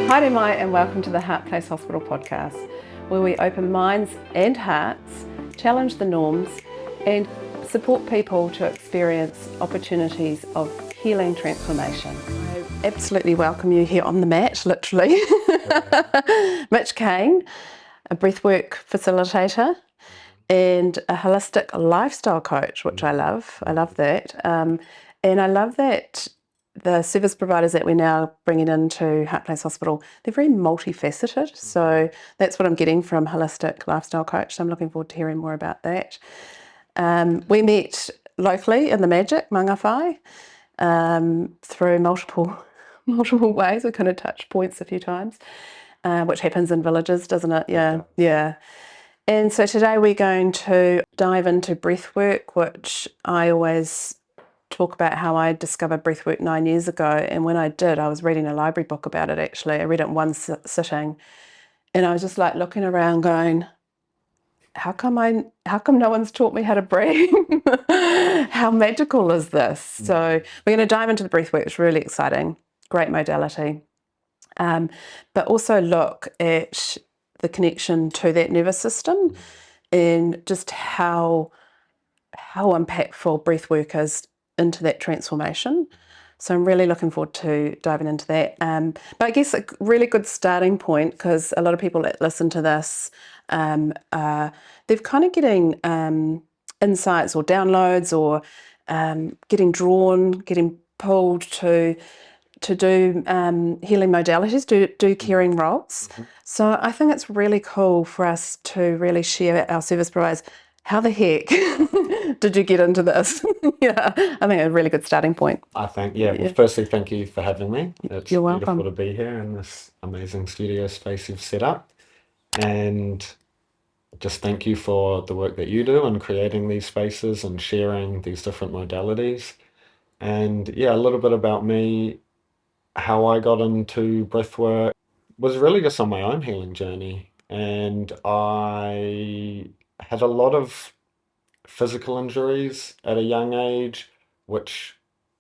Hi there, Mai, and welcome to the Heart Place Hospital podcast, where we open minds and hearts, challenge the norms, and support people to experience opportunities of healing transformation. I absolutely welcome you here on the mat, literally. Mitch Kane, a breathwork facilitator and a holistic lifestyle coach, which I love. I love that. And I love that the service providers that we're now bringing into Heart Place Hospital, they're very multifaceted. So that's what I'm getting from holistic lifestyle coach. So I'm looking forward to hearing more about that. We met locally in the Magic, Mangawhai, through multiple ways. We kind of touched points a few times, which happens in villages, doesn't it? Yeah. And so today we're going to dive into breathwork, which I always talk about how I discovered breathwork 9 years ago. And when I did, I was reading a library book about it, actually. I read it in one sitting. And I was just like looking around going, how come no one's taught me how to breathe? How magical is this? So we're going to dive into the breathwork. It's really exciting. Great modality. But also look at the connection to that nervous system and just how impactful breathwork is into that transformation. So I'm really looking forward to diving into that. But I guess a really good starting point, because a lot of people that listen to this, they're kind of getting insights or downloads or getting pulled to do healing modalities, do caring roles. So I think it's really cool for us to really share our service providers. How the heck did you get into this? Yeah, I think a really good starting point. I think, well, firstly, thank you for having me. It's You're beautiful welcome. to be here in this amazing studio space you've set up. And just thank you for the work that you do in creating these spaces and sharing these different modalities. And yeah, a little bit about me, how I got into breathwork was really just on my own healing journey. And I had a lot of physical injuries at a young age, which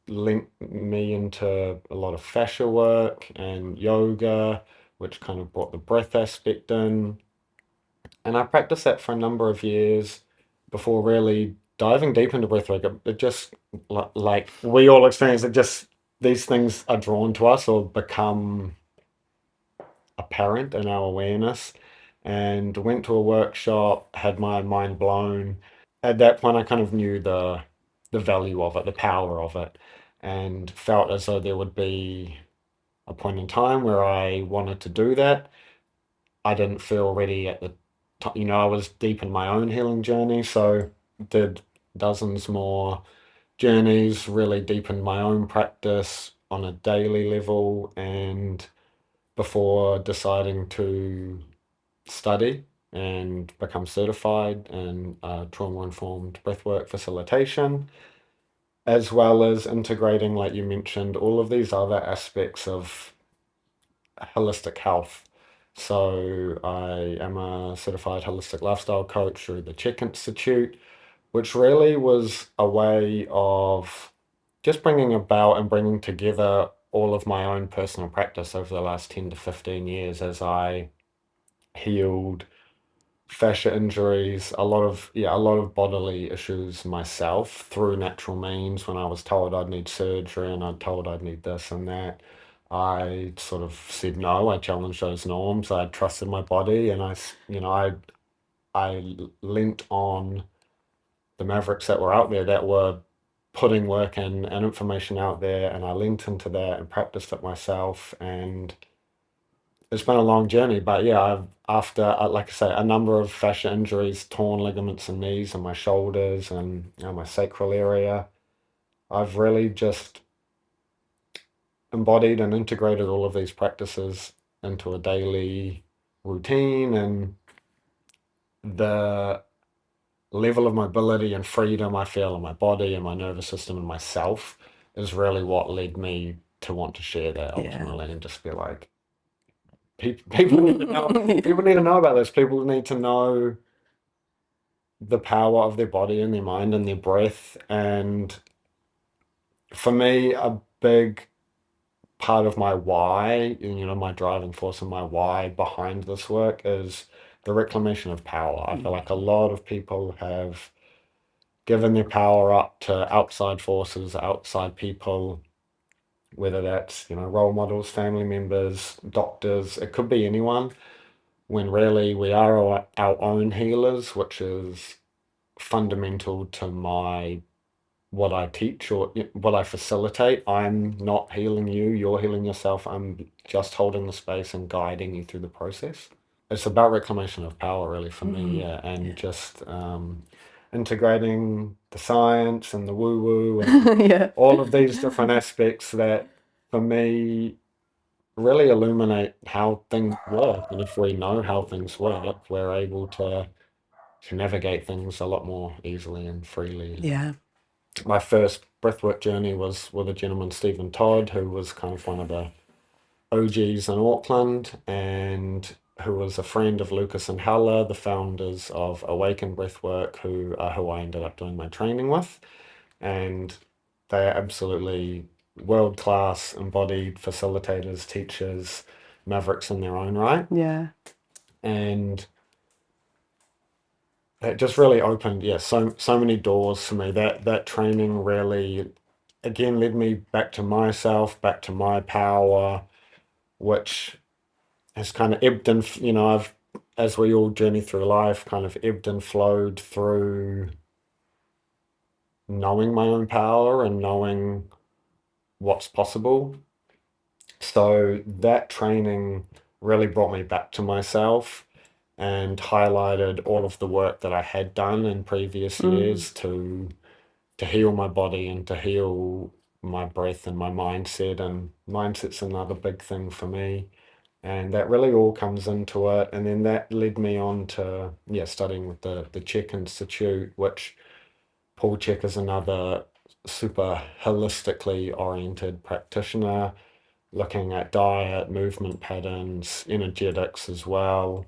linked me into a lot of fascia work and yoga, which kind of brought the breath aspect in. And I practiced that for a number of years before really diving deep into breathwork. It just, like we all experience it, just these things are drawn to us or become apparent in our awareness. And went to a workshop, had my mind blown. At that point, I kind of knew the value of it, the power of it, and felt as though there would be a point in time where I wanted to do that. I didn't feel ready at the time. I was deep in my own healing journey, so did dozens more journeys, really deepened my own practice on a daily level, and before deciding to study and become certified in trauma-informed breathwork facilitation, as well as integrating, like you mentioned, all of these other aspects of holistic health. So I am a certified holistic lifestyle coach through the Czech Institute, which really was a way of just bringing about and bringing together all of my own personal practice over the last 10 to 15 years as I healed fascia injuries, a lot of bodily issues myself through natural means. When I was told I'd need surgery and I'd told I'd need this and that, I sort of said no. I challenged those norms. I trusted my body, and I leant on the mavericks that were out there that were putting work and information out there, and I leant into that and practiced it myself. And it's been a long journey, but yeah, after, like I say, a number of fascia injuries, torn ligaments in knees and my shoulders and my sacral area, I've really just embodied and integrated all of these practices into a daily routine, and the level of mobility and freedom I feel in my body and my nervous system and myself is really what led me to want to share that ultimately, and just be like, people need to know. People need to know about this. People need to know the power of their body and their mind and their breath. And for me, a big part of my why, you know, my driving force and my why behind this work is the reclamation of power. I feel like a lot of people have given their power up to outside forces, outside people, whether that's, you know, role models, family members, doctors, it could be anyone, when really we are our own healers, which is fundamental to my what I teach or what I facilitate. I'm not healing you, you're healing yourself. I'm just holding the space and guiding you through the process. It's about reclamation of power, really, for me, yeah, and just integrating the science and the woo-woo and Yeah. all of these different aspects that, for me, really illuminate how things work. And if we know how things work, we're able to navigate things a lot more easily and freely. Yeah. My first breathwork journey was with a gentleman, Stephen Todd, who was kind of one of the OGs in Auckland and who was a friend of Lucas and Hella, the founders of Awaken Breathwork, who I ended up doing my training with. And they are absolutely world-class embodied facilitators, teachers, mavericks in their own right. Yeah. And it just really opened, so many doors for me. That training really, again, led me back to myself, back to my power, which has kind of ebbed and, you know, as we all journey through life, kind of ebbed and flowed through knowing my own power and knowing what's possible. So that training really brought me back to myself and highlighted all of the work that I had done in previous years to heal my body and to heal my breath and my mindset. And mindset's another big thing for me. And that really all comes into it. And then that led me on to studying with the Czech Institute, which Paul Czech is another super holistically oriented practitioner, looking at diet, movement patterns, energetics as well.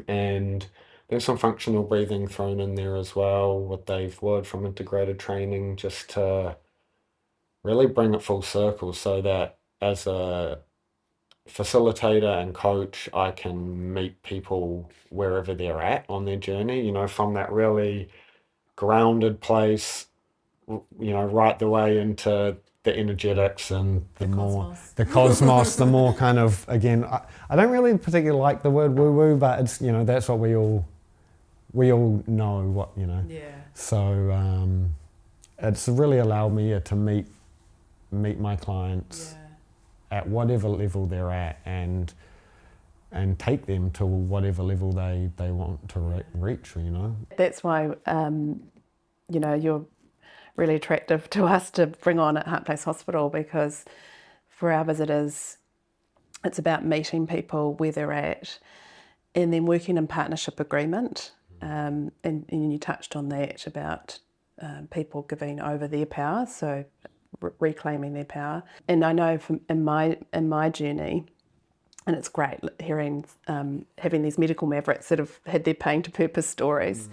And there's some functional breathing thrown in there as well with Dave Wood from Integrated Training, just to really bring it full circle so that as a facilitator and coach, I can meet people wherever they're at on their journey, you know, from that really grounded place, you know, right the way into the energetics and the cosmos, the more kind of, again, I don't really particularly like the word woo woo, but it's, you know, that's what we all know what, you know. Yeah. So it's really allowed me to meet my clients at whatever level they're at and take them to whatever level they want to reach, you know. That's why, you know, you're really attractive to us to bring on at Heart Place Hospital, because for our visitors, it's about meeting people where they're at and then working in partnership agreement. And you touched on that about people giving over their power, so reclaiming their power. And I know in my journey, and it's great hearing having these medical mavericks that have had their pain to purpose stories.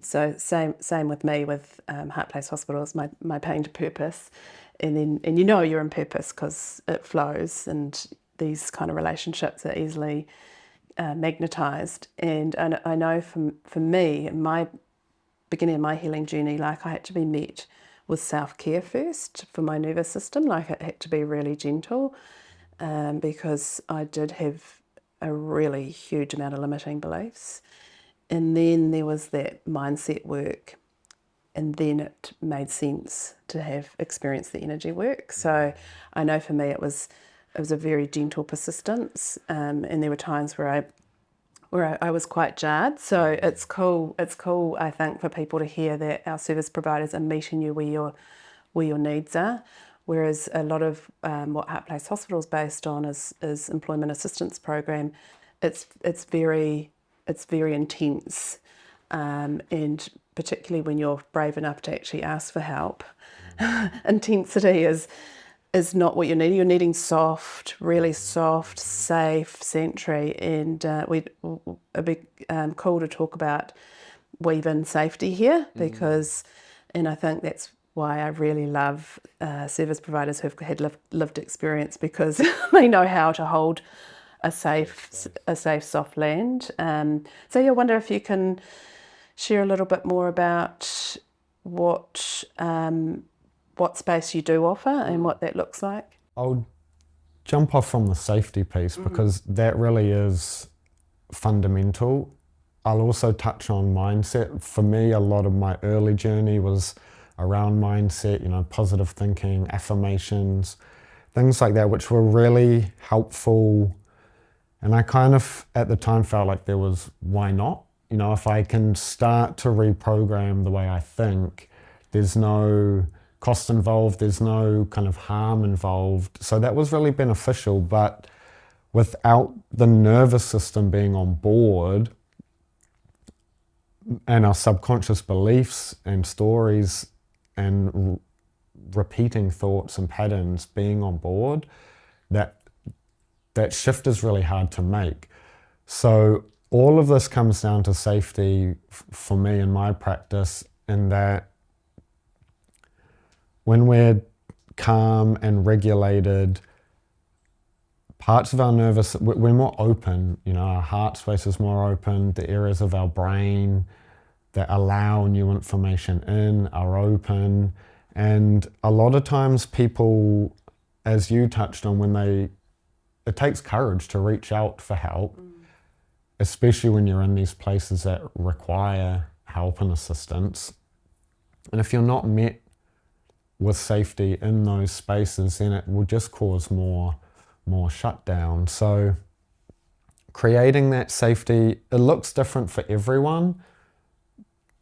So same with me with Heart Place Hospital. It's my pain to purpose, and you know you're in purpose because it flows, and these kind of relationships are easily magnetized. And I know for me, in my beginning of my healing journey, like I had to be met with self-care first for my nervous system. Like it had to be really gentle because I did have a really huge amount of limiting beliefs. And then there was that mindset work, and then it made sense to have experienced the energy work. So I know for me it was a very gentle persistence, and there were times where I was quite jarred. So it's cool. It's cool, I think, for people to hear that our service providers are meeting you where your needs are. Whereas a lot of what Heart Place Hospital is based on is employment assistance program. It's very intense, and particularly when you're brave enough to actually ask for help, intensity is not what you're needing. You're needing soft, really soft, safe sanctuary, and it'd be cool to talk about weave in safety here, because, and I think that's why I really love service providers who've had lived experience, because they know how to hold a safe, soft land. So yeah, I wonder if you can share a little bit more about what space you do offer and what that looks like. I'll jump off from the safety piece because that really is fundamental. I'll also touch on mindset. For me, a lot of my early journey was around mindset, positive thinking, affirmations, things like that, which were really helpful. And I kind of, at the time, felt like there was, why not? If I can start to reprogram the way I think, there's no cost involved, there's no kind of harm involved. So that was really beneficial. But without the nervous system being on board, and our subconscious beliefs and stories and repeating thoughts and patterns being on board, that shift is really hard to make. So all of this comes down to safety for me in my practice, in that when we're calm and regulated, parts of our nervous, we're more open, our heart space is more open, the areas of our brain that allow new information in are open. And a lot of times people, as you touched on, it takes courage to reach out for help, especially when you're in these places that require help and assistance. And if you're not met with safety in those spaces, then it will just cause more shutdown. So creating that safety, it looks different for everyone,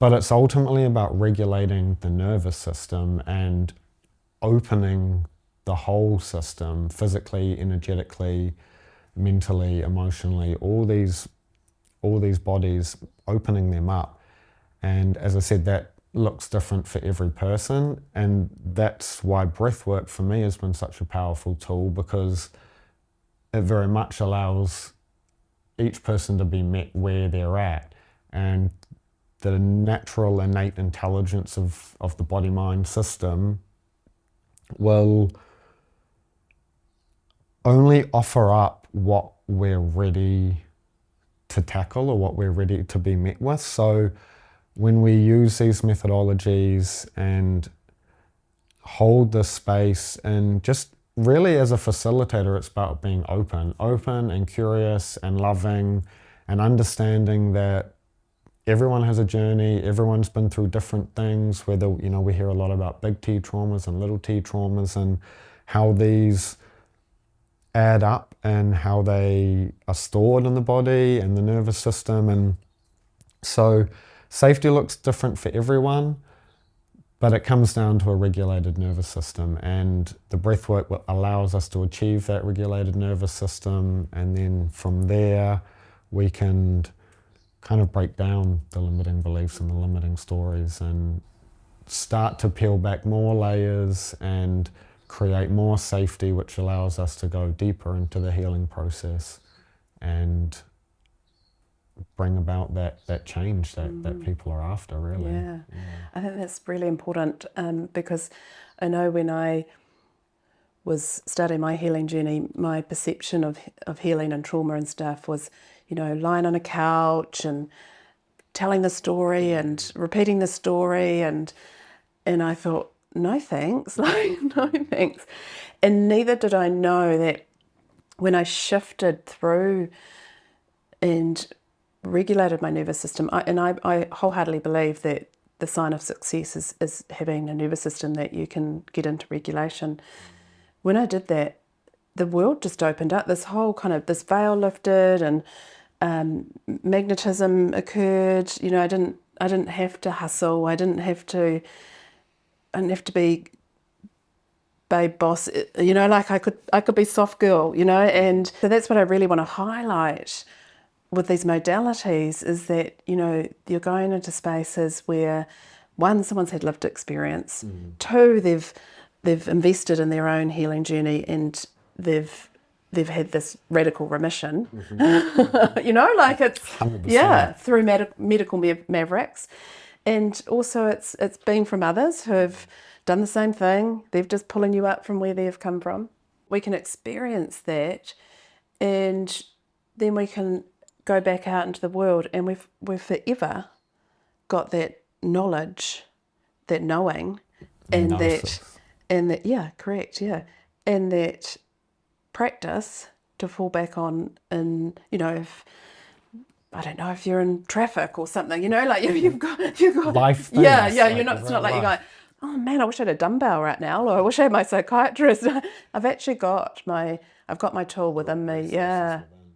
but it's ultimately about regulating the nervous system and opening the whole system, physically, energetically, mentally, emotionally, all these bodies, opening them up. And as I said, that looks different for every person. And that's why breathwork for me has been such a powerful tool, because it very much allows each person to be met where they're at. And the natural innate intelligence of the body-mind system will only offer up what we're ready to tackle or what we're ready to be met with. So when we use these methodologies and hold this space, and just really as a facilitator, it's about being open and curious and loving, and understanding that everyone has a journey, everyone's been through different things, whether, we hear a lot about big T traumas and little T traumas, and how these add up and how they are stored in the body and the nervous system. And so safety looks different for everyone, but it comes down to a regulated nervous system, and the breathwork allows us to achieve that regulated nervous system. And then from there, we can kind of break down the limiting beliefs and the limiting stories and start to peel back more layers and create more safety, which allows us to go deeper into the healing process and bring about that change that people are after, really. Yeah. I think that's really important, because I know when I was starting my healing journey, my perception of healing and trauma and stuff was, lying on a couch and telling the story and repeating the story, and I thought, no thanks, no thanks. And neither did I know that when I shifted through and regulated my nervous system, I wholeheartedly believe that the sign of success is having a nervous system that you can get into regulation. When I did that, the world just opened up. This whole this veil lifted, and magnetism occurred. I didn't have to hustle. I didn't have to be babe boss. Like I could be soft girl. And so that's what I really want to highlight with these modalities, is that you're going into spaces where, one, someone's had lived experience. Two, they've invested in their own healing journey, and they've had this radical remission. Like it's 100%. Through medical mavericks, and also it's been from others who have done the same thing. They're just pulling you up from where they've come from. We can experience that, and then we can go back out into the world, and we've forever got that knowledge, that knowing, and that yeah, correct, yeah, and that practice to fall back on. And if I don't know, if you're in traffic or something, like you've got life things, yeah, like you're not. It's not like you're going, oh man, I wish I had a dumbbell right now, or I wish I had my psychiatrist. I've actually got my tool within me.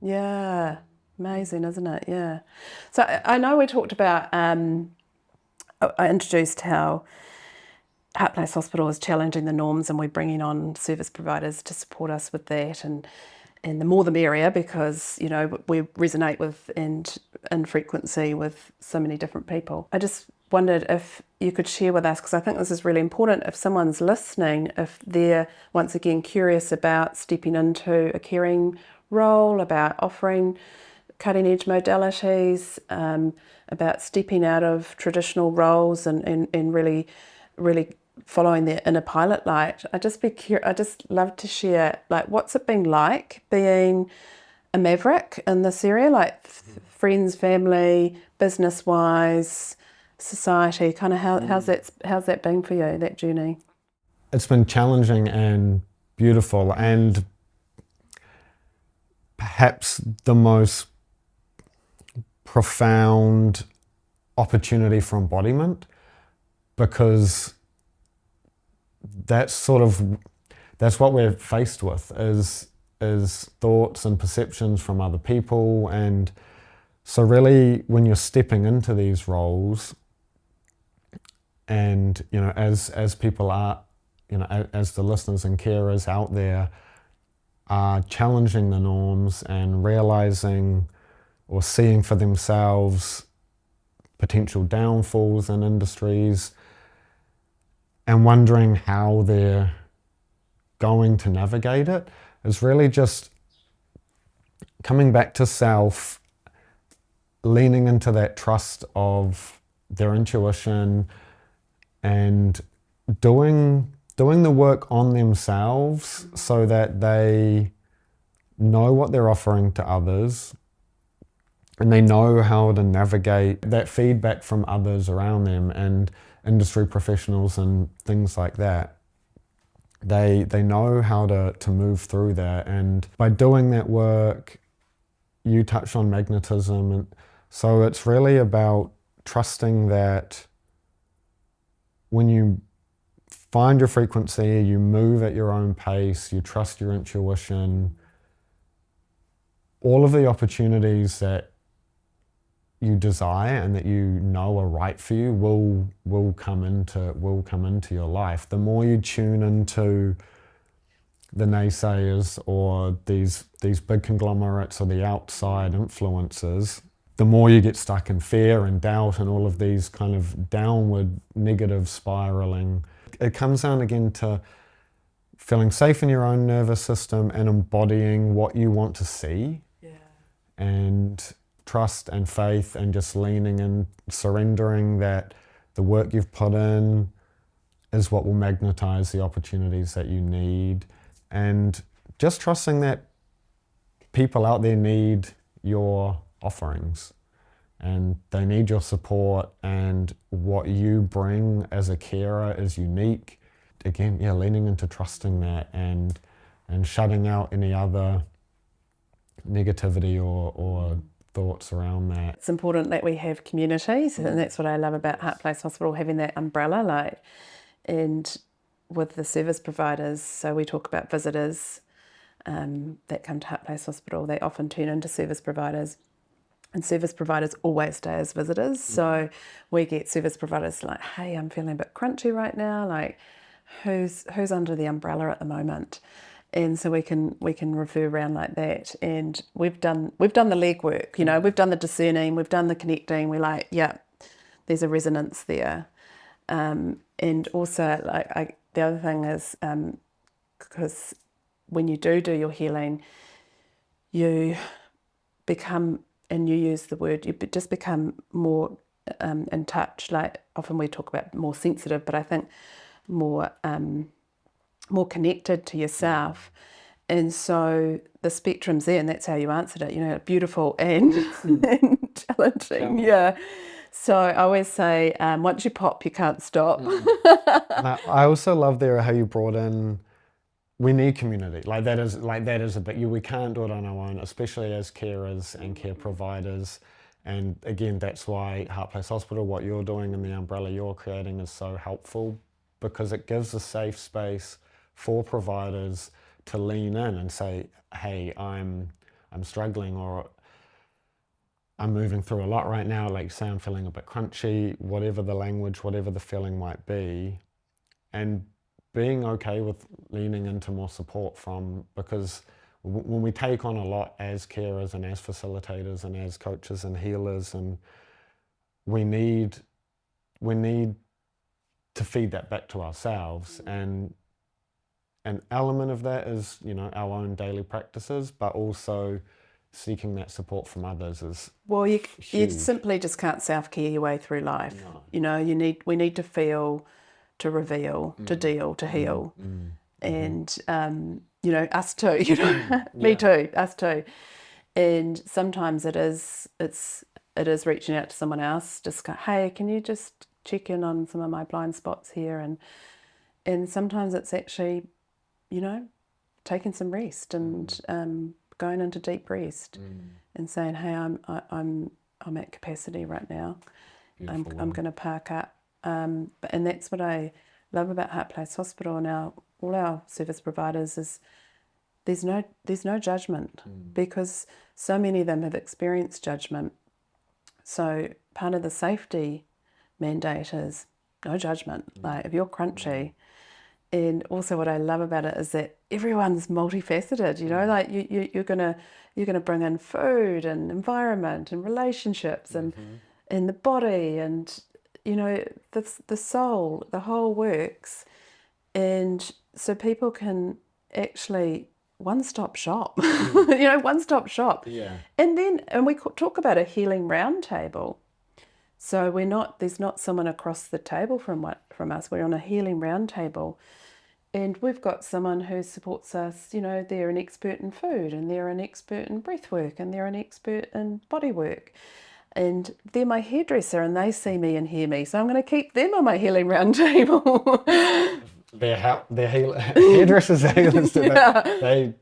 Yeah, amazing, isn't it? Yeah. So I know we talked about. I introduced how Heart Place Hospital is challenging the norms, and we're bringing on service providers to support us with that, and the more the merrier, because we resonate with and in frequency with so many different people. I just wondered if you could share with us, because I think this is really important, if someone's listening, if they're once again curious about stepping into a caring role, about offering cutting edge modalities, about stepping out of traditional roles and really following their inner pilot light. I just love to share, like, what's it been like being a maverick in this area, like friends, family, business wise, society, kind of how's that been for you, that journey? It's been challenging and beautiful, and perhaps the most profound opportunity for embodiment, because that's what we're faced with is thoughts and perceptions from other people. And so really, when you're stepping into these roles, and as people are, as the listeners and carers out there are challenging the norms and realizing or seeing for themselves potential downfalls in industries, and wondering how they're going to navigate it, is really just coming back to self, leaning into that trust of their intuition, and doing the work on themselves so that they know what they're offering to others, and they know how to navigate that feedback from others around them and industry professionals and things like that. They know how to move through that, and by doing that work, you touched on magnetism, and so it's really about trusting that when you find your frequency, you move at your own pace, you trust your intuition, all of the opportunities that you desire and that are right for you will come into your life. The more you tune into the naysayers or these big conglomerates or the outside influences, the more you get stuck in fear and doubt and all of these kind of downward negative spiraling. It comes down again to feeling safe in your own nervous system and embodying what you want to see. Yeah. And trust and faith, and just leaning and surrendering that the work you've put in is what will magnetize the opportunities that you need, and just trusting that people out there need your offerings and they need your support, and what you bring as a carer is unique. Again, leaning into trusting that and shutting out any other negativity or thoughts around that. It's important that we have communities, and that's what I love about Heart Place Hospital, having that umbrella, and with the service providers. So we talk about visitors that come to Heart Place Hospital, they often turn into service providers, and service providers always stay as visitors. So we get service providers like, hey, I'm feeling a bit crunchy right now, like who's under the umbrella at the moment. And so we can refer around like that, and we've done the legwork. We've done the discerning, we've done the connecting. We're like, yeah, there's a resonance there, and also the other thing is because when you do your healing, you become, and you use the word, you just become more in touch. Like often we talk about more sensitive, but I think more connected to yourself. And so the spectrum's there, and that's how you answered it, you know, beautiful and, and challenging. Yeah. So I always say, once you pop, you can't stop. And I also love there how you brought in, we need community. Like that is a bit, we can't do it on our own, especially as carers and care providers. And again, that's why Heart Place Hospital, what you're doing and the umbrella you're creating is so helpful, because it gives a safe space for providers to lean in and say, hey, I'm struggling, or I'm moving through a lot right now, like say I'm feeling a bit crunchy, whatever the language, whatever the feeling might be, and being okay with leaning into more support from, because when we take on a lot as carers and as facilitators and as coaches and healers, and we need to feed that back to ourselves. And an element of that is, you know, our own daily practices, but also seeking that support from others is you huge. simply just can't self-care your way through life. No. You know, we need to feel, to reveal, to deal, to heal. And you know, us too, you know, me too, us too. And sometimes it is reaching out to someone else, just go, hey, can you just check in on some of my blind spots here? And sometimes it's actually, you know, taking some rest and going into deep rest and saying, hey, I'm at capacity right now. I'm going to park up. And that's what I love about Heart Place Hospital and all our service providers is there's no judgment, because so many of them have experienced judgment. So part of the safety mandate is no judgment. Like if you're crunchy, and also what I love about it is that everyone's multifaceted. You know, like you're gonna bring in food and environment and relationships and the body and, you know, the soul, the whole works. And so people can actually one-stop shop, you know, one-stop shop. Yeah. And we talk about a healing round table. So there's not someone across the table from us. We're on a healing round table. And we've got someone who supports us, you know, they're an expert in food and they're an expert in breathwork and they're an expert in bodywork. And they're my hairdresser and they see me and hear me. So I'm going to keep them on my healing round table. They're hairdressers, healers. They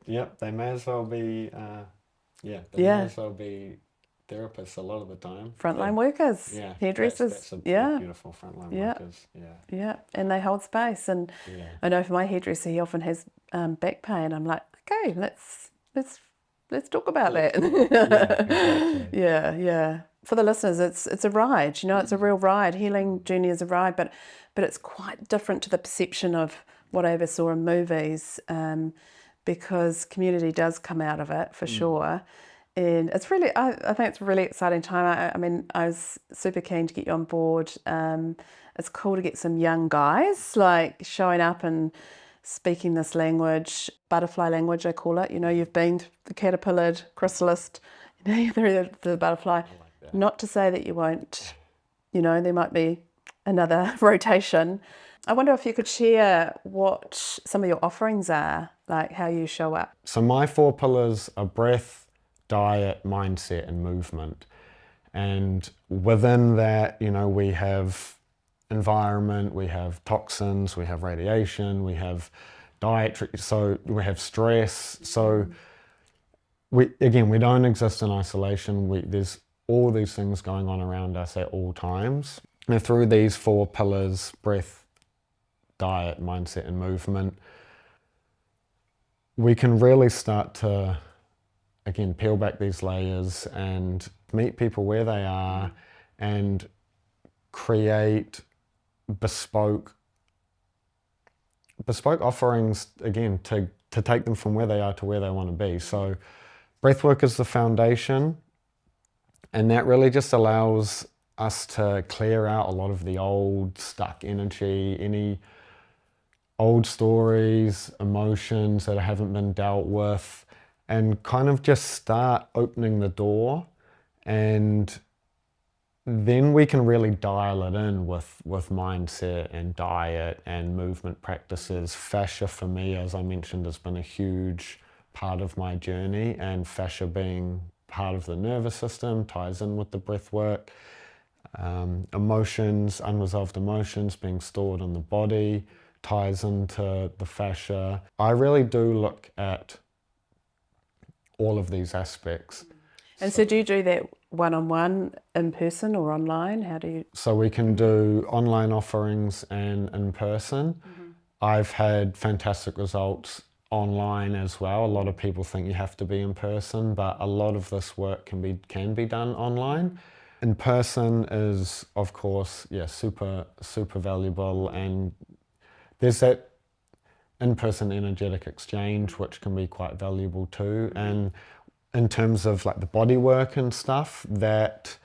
may as well be, may as well be therapists a lot of the time. Frontline workers, hairdressers. That's beautiful, frontline workers. Yeah, and they hold space. And I know for my hairdresser, he often has back pain. I'm like, okay, let's talk about that. Exactly. Yeah. For the listeners, it's a ride. You know, it's a real ride. Healing journey is a ride, but it's quite different to the perception of what I ever saw in movies, because community does come out of it for sure. And it's really, I think it's a really exciting time. I mean, I was super keen to get you on board. It's cool to get some young guys like showing up and speaking this language, butterfly language, I call it. You know, you've been the caterpillared, chrysalis, you know, you're the butterfly. Not to say that you won't, you know, there might be another rotation. I wonder if you could share what some of your offerings are, like how you show up. So my 4 pillars are breath, diet, mindset, and movement. And within that, you know, we have environment, we have toxins, we have radiation, we have dietary, so we have stress. So we don't exist in isolation. There's all these things going on around us at all times. And through these 4 pillars, breath, diet, mindset, and movement, we can really start to, again, peel back these layers and meet people where they are and create bespoke offerings, again, to take them from where they are to where they want to be. So breathwork is the foundation, and that really just allows us to clear out a lot of the old stuck energy, any old stories, emotions that haven't been dealt with, and kind of just start opening the door and then we can really dial it in with mindset and diet and movement practices. Fascia for me, as I mentioned, has been a huge part of my journey, and fascia being part of the nervous system ties in with the breath work. Emotions, unresolved emotions being stored in the body ties into the fascia. I really do look at all of these aspects. And so do you do that one-on-one, in person or online? How do you? So we can do online offerings and in person. I've had fantastic results online as well. A lot of people think you have to be in person, but a lot of this work can be done online. In person is, of course, super valuable, and there's that in-person energetic exchange which can be quite valuable too. And in terms of like the body work and stuff, that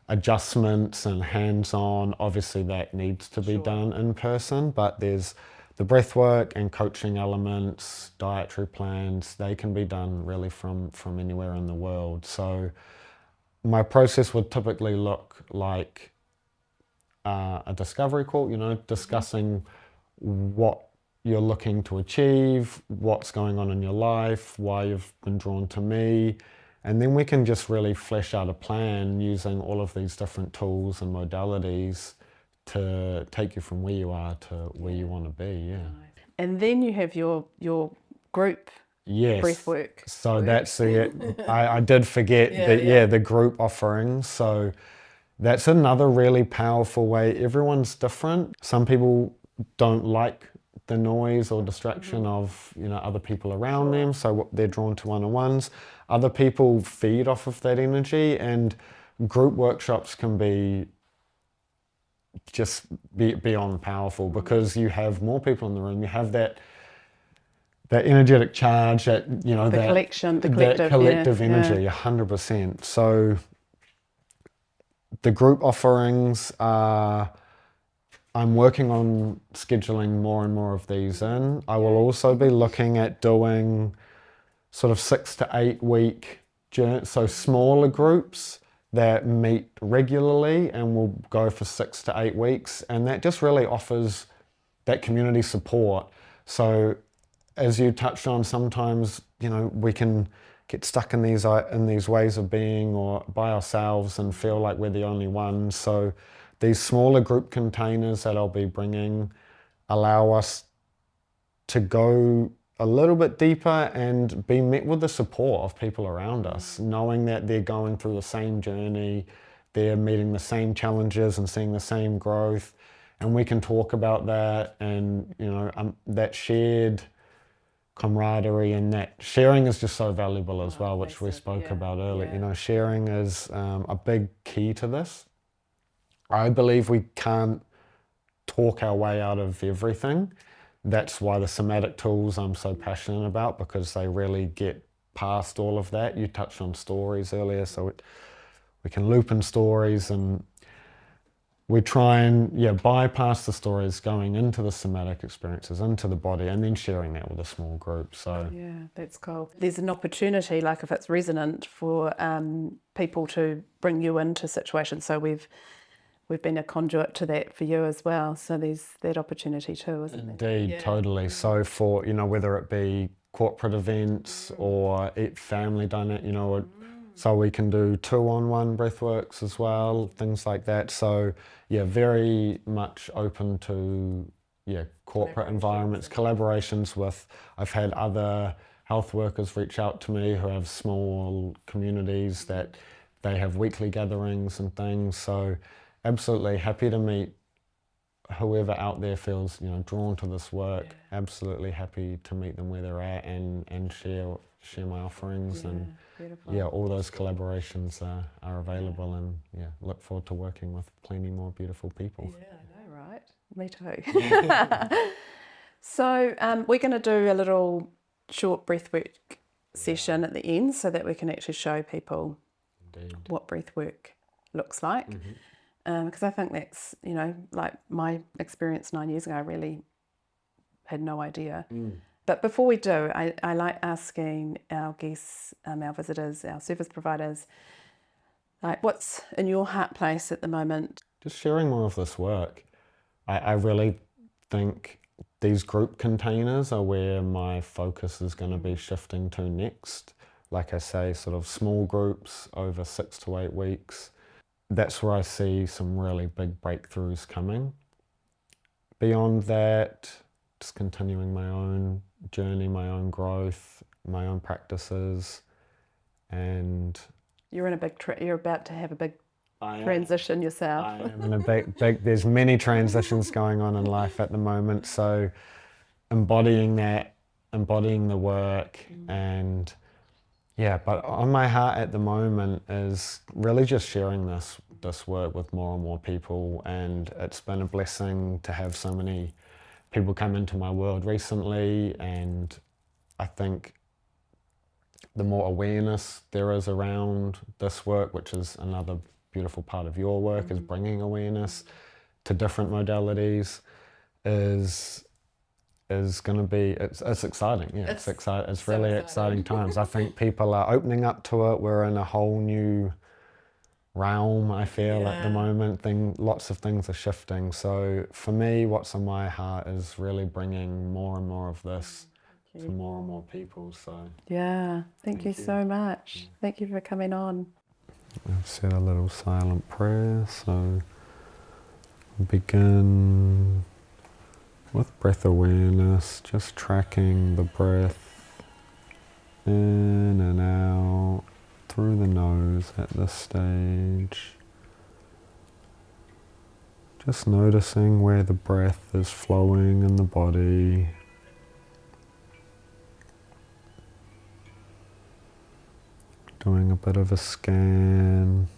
adjustments and hands-on, obviously that needs to be done in person, but there's the breath work and coaching elements, dietary plans, they can be done really from anywhere in the world. So my process would typically look like a discovery call, discussing what you're looking to achieve, what's going on in your life, why you've been drawn to me, and then we can just really flesh out a plan using all of these different tools and modalities to take you from where you are to where you want to be. And then you have your group breath work. So that's it. I did forget the group offerings. So that's another really powerful way. Everyone's different. Some people don't like the noise or distraction of other people around them, so they're drawn to one-on-ones. Other people feed off of that energy, and group workshops can be just beyond powerful because you have more people in the room. You have that energetic charge, that collective energy, 100%. So the group offerings are, I'm working on scheduling more and more of these in. I will also be looking at doing sort of 6 to 8 week journeys, so smaller groups that meet regularly and will go for 6 to 8 weeks, and that just really offers that community support. So as you touched on, sometimes we can get stuck in these ways of being or by ourselves and feel like we're the only ones. So these smaller group containers that I'll be bringing allow us to go a little bit deeper and be met with the support of people around us, knowing that they're going through the same journey, they're meeting the same challenges and seeing the same growth, and we can talk about that, and that shared camaraderie and that sharing is just so valuable as well, which we spoke about earlier. Sharing is a big key to this. I believe we can't talk our way out of everything. That's why the somatic tools I'm so passionate about, because they really get past all of that. You touched on stories earlier, so we can loop in stories, and we try and bypass the stories, going into the somatic experiences, into the body, and then sharing that with a small group. So yeah, that's cool. There's an opportunity, like if it's resonant, for people to bring you into situations. So we've been a conduit to that for you as well. So there's that opportunity too, isn't there? Indeed, totally. So for, whether it be corporate events or family dynamic, so we can do 2-on-1 breathworks as well, things like that. So very much open to corporate environments, collaborations with, I've had other health workers reach out to me who have small communities that they have weekly gatherings and things. So absolutely happy to meet whoever out there feels drawn to this work. Absolutely happy to meet them where they're at and share my offerings, and beautiful. all those collaborations are available, and look forward to working with plenty more beautiful people. I know, right? Me too. So we're going to do a little short breathwork session at the end so that we can actually show people what breathwork looks like. Because I think that's, like my experience 9 years ago, I really had no idea. But before we do, I like asking our guests, our visitors, our service providers, Like, what's in your heart place at the moment? Just sharing more of this work. I really think these group containers are where my focus is going to be shifting to next. Like I say, sort of small groups over 6 to 8 weeks. That's where I see some really big breakthroughs coming. Beyond that, just continuing my own journey, my own growth, my own practices, and You're about to have a big transition yourself. I am in a big, there's many transitions going on in life at the moment, so embodying that, embodying the work, and yeah, but on my heart at the moment is really just sharing this work with more and more people, and it's been a blessing to have so many people come into my world recently, and I think the more awareness there is around this work, which is another beautiful part of your work, is bringing awareness to different modalities, is going to be, it's exciting. Yeah, it's exciting. It's so really exciting times. I think people are opening up to it. We're in a whole new realm, I feel, at the moment. Lots of things are shifting. So for me, what's on my heart is really bringing more and more of this to more and more people. So yeah, thank you so much. Thank you for coming on. I've said a little silent prayer, so begin with breath awareness, just tracking the breath in and out through the nose at this stage. Just noticing where the breath is flowing in the body. Doing a bit of a scan,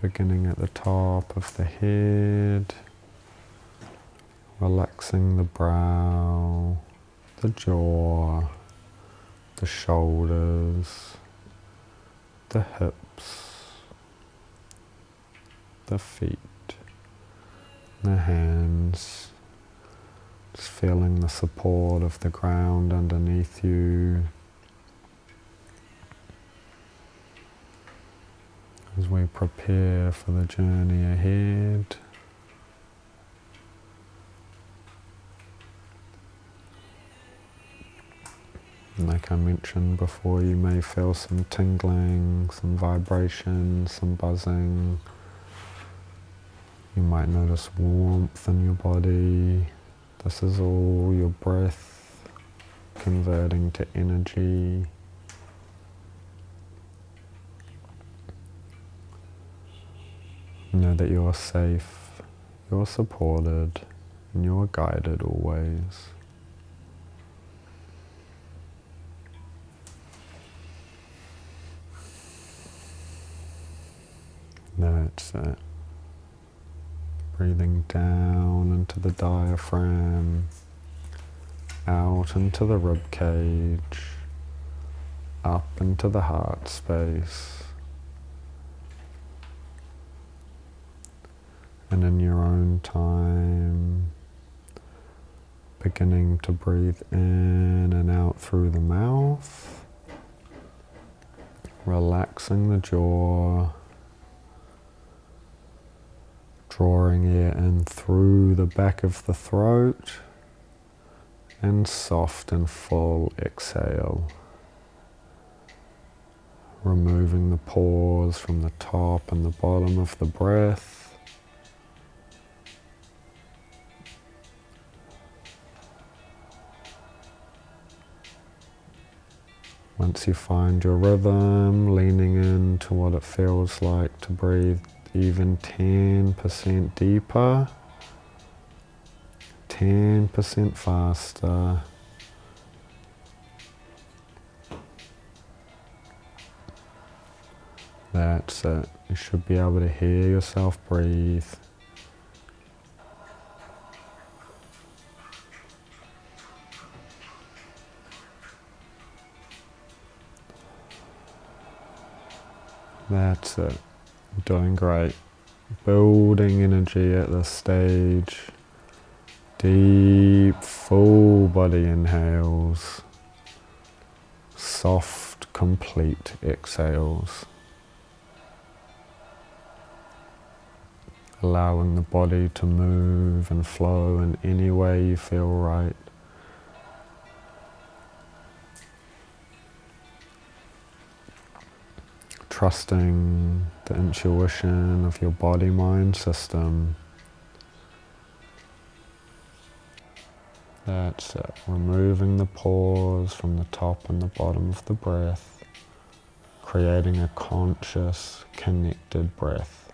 beginning at the top of the head, relaxing the brow, the jaw, the shoulders, the hips, the feet, the hands, just feeling the support of the ground underneath you as we prepare for the journey ahead. Like I mentioned before, you may feel some tingling, some vibration, some buzzing. You might notice warmth in your body. This is all your breath converting to energy. Know that you're safe, you're supported, and you're guided always. That's it. Breathing down into the diaphragm, out into the rib cage, up into the heart space. And in your own time, beginning to breathe in and out through the mouth, relaxing the jaw, drawing air in through the back of the throat, and soft and full exhale. Removing the pause from the top and the bottom of the breath. Once you find your rhythm, leaning into what it feels like to breathe even 10% deeper, 10% faster. That's it. You should be able to hear yourself breathe. That's it. Doing great. Building energy at this stage. Deep, full body inhales. Soft, complete exhales. allowing the body to move and flow in any way you feel right. Trusting the intuition of your body-mind system. That's it. Removing the pause from the top and the bottom of the breath, creating a conscious, connected breath.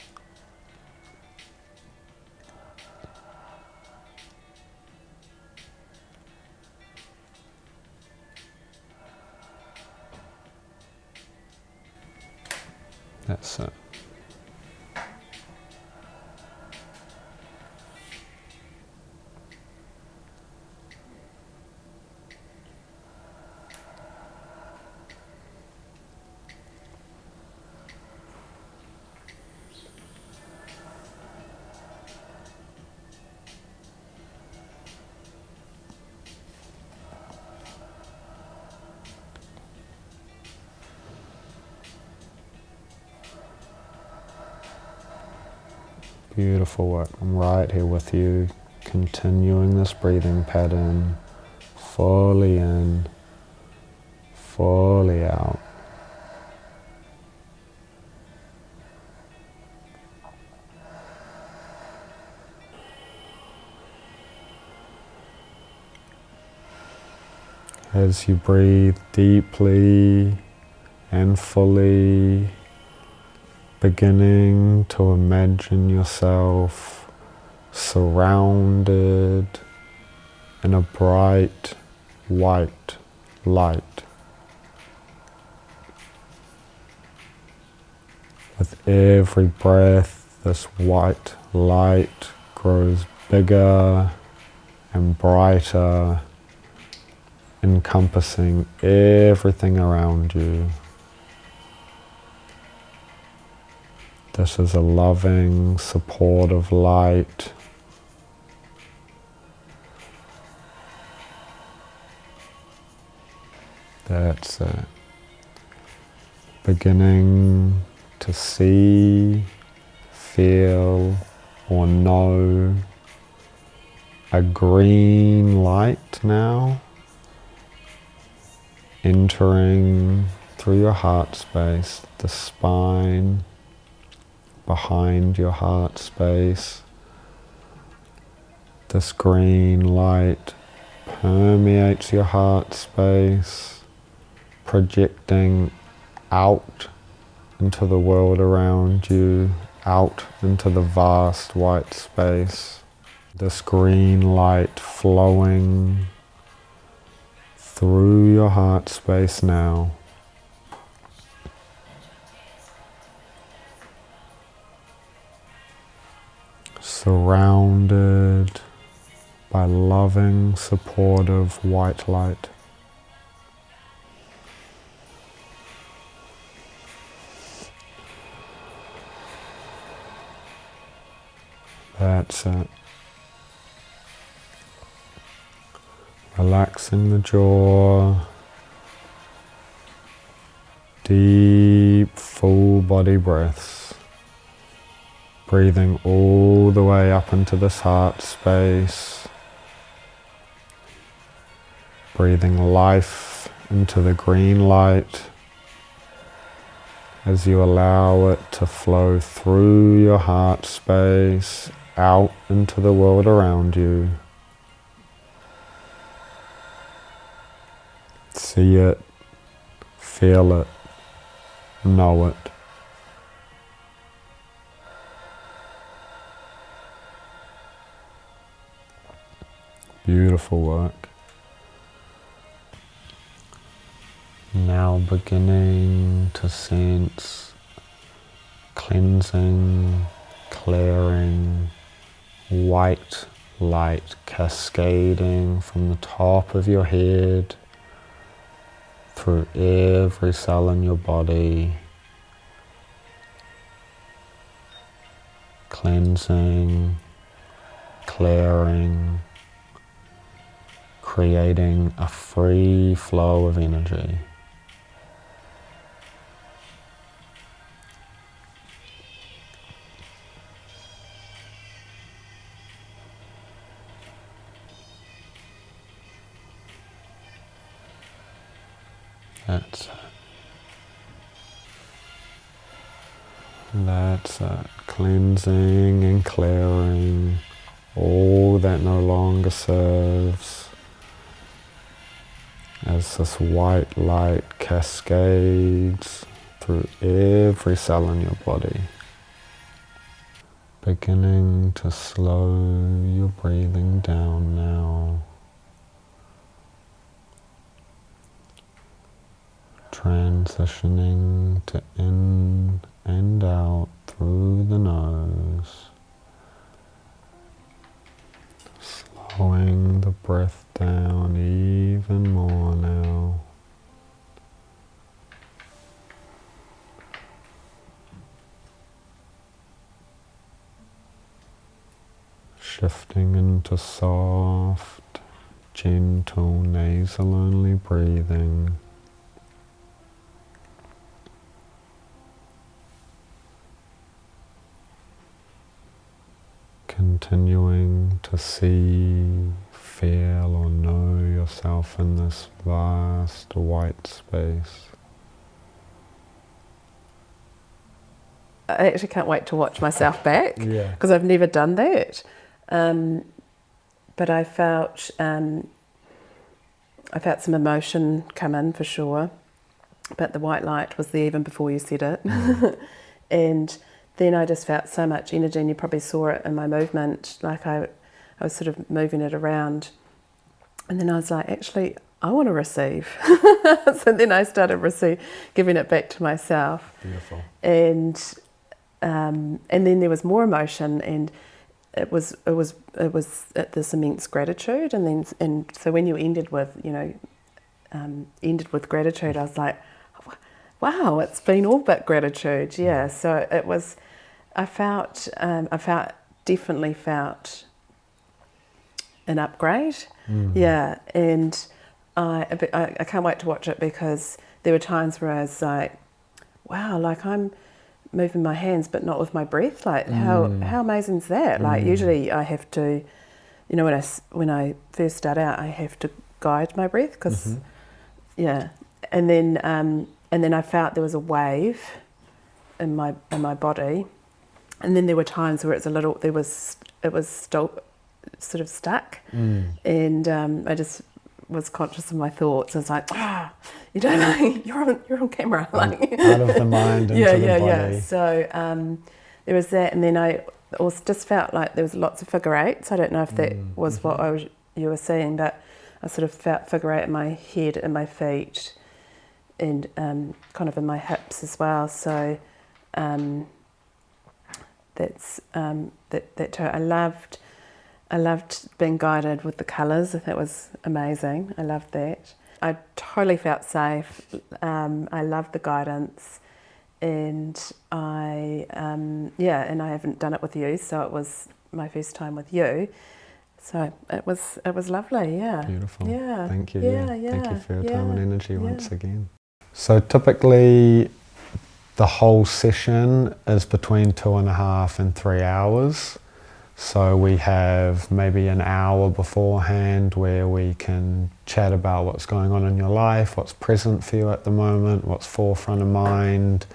That's it. Beautiful work. I'm right here with you, continuing this breathing pattern, fully in, fully out. As you breathe deeply and fully, beginning to imagine yourself surrounded in a bright white light. With every breath, this white light grows bigger and brighter, encompassing everything around you. This is a loving, supportive light. That's it. Beginning to see, feel, or know a green light now entering through your heart space, the spine, behind your heart space. This green light permeates your heart space, projecting out into the world around you, out into the vast white space. This green light flowing through your heart space now. Surrounded by loving, supportive white light. That's it. Relaxing the jaw. Deep, full body breaths. Breathing all the way up into this heart space. Breathing life into the green light as you allow it to flow through your heart space, out into the world around you. See it, feel it, know it. Beautiful work. Now beginning to sense cleansing, clearing, white light cascading from the top of your head through every cell in your body, cleansing, clearing, creating a free flow of energy. That's it. That's it. Cleansing and clearing all that no longer serves as this white light cascades through every cell in your body. Beginning to slow your breathing down now. Transitioning to in and out through the nose. Slowing the breath down even more now. Shifting into soft, gentle nasal only breathing. Continuing to see, feel or know yourself in this vast white space. I actually can't wait to watch myself back Yeah. because I've never done that. But I felt some emotion come in for sure. But the white light was there even before you said it. And then I just felt so much energy, and you probably saw it in my movement. Like I was sort of moving it around. And then I was like, actually, I want to receive. So then I started giving it back to myself. Beautiful. And then there was more emotion, and it was this immense gratitude. And so when you ended with gratitude, I was like, wow, it's been all but gratitude. Yeah. So it was. Definitely felt an upgrade. Yeah, and I can't wait to watch it, because there were times where I was like, wow, like I'm moving my hands but not with my breath. Like how amazing is that? Like usually I have to, when I first start out, I have to guide my breath because and then I felt there was a wave in my body. And then there were times where it was still sort of stuck, and I just was conscious of my thoughts. I was like, you're on camera, like out of the mind into the body. Yeah. So there was that, and then I also just felt like there was lots of figure eights. I don't know if that was what you were seeing, but I sort of felt figure eight in my head and my feet, and kind of in my hips as well. So. That's that too. I loved being guided with the colours. I thought it was amazing. I loved that. I totally felt safe. I loved the guidance, and I haven't done it with you, so it was my first time with you. So it was lovely. Yeah. Beautiful. Yeah. Thank you. Yeah. Thank you for your time and energy once again. So typically, the whole session is between 2.5 and 3 hours. So we have maybe an hour beforehand where we can chat about what's going on in your life, what's present for you at the moment, what's forefront of mind,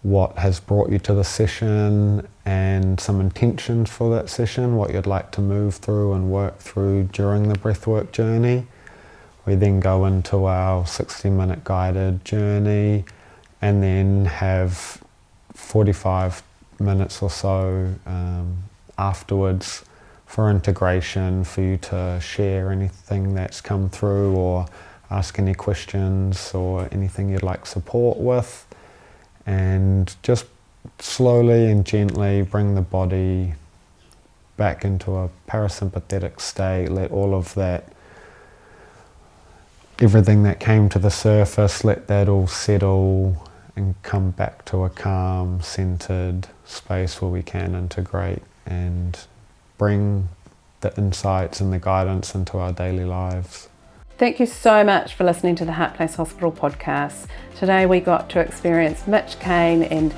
what has brought you to the session, and some intentions for that session, what you'd like to move through and work through during the breathwork journey. We then go into our 60-minute guided journey, and then have 45 minutes or so afterwards for integration, for you to share anything that's come through or ask any questions or anything you'd like support with, and just slowly and gently bring the body back into a parasympathetic state. Let all of that, everything that came to the surface, let that all settle and come back to a calm, centered space where we can integrate and bring the insights and the guidance into our daily lives. Thank you so much for listening to the Heart Place Hospital podcast. Today we got to experience Mitch, Kane, and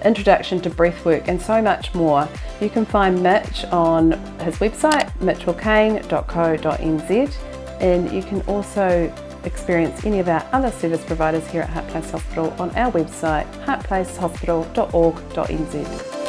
introduction to breathwork and so much more. You can find Mitch on his website, mitchellkane.co.nz, and you can also experience any of our other service providers here at Heart Place Hospital on our website heartplacehospital.org.nz.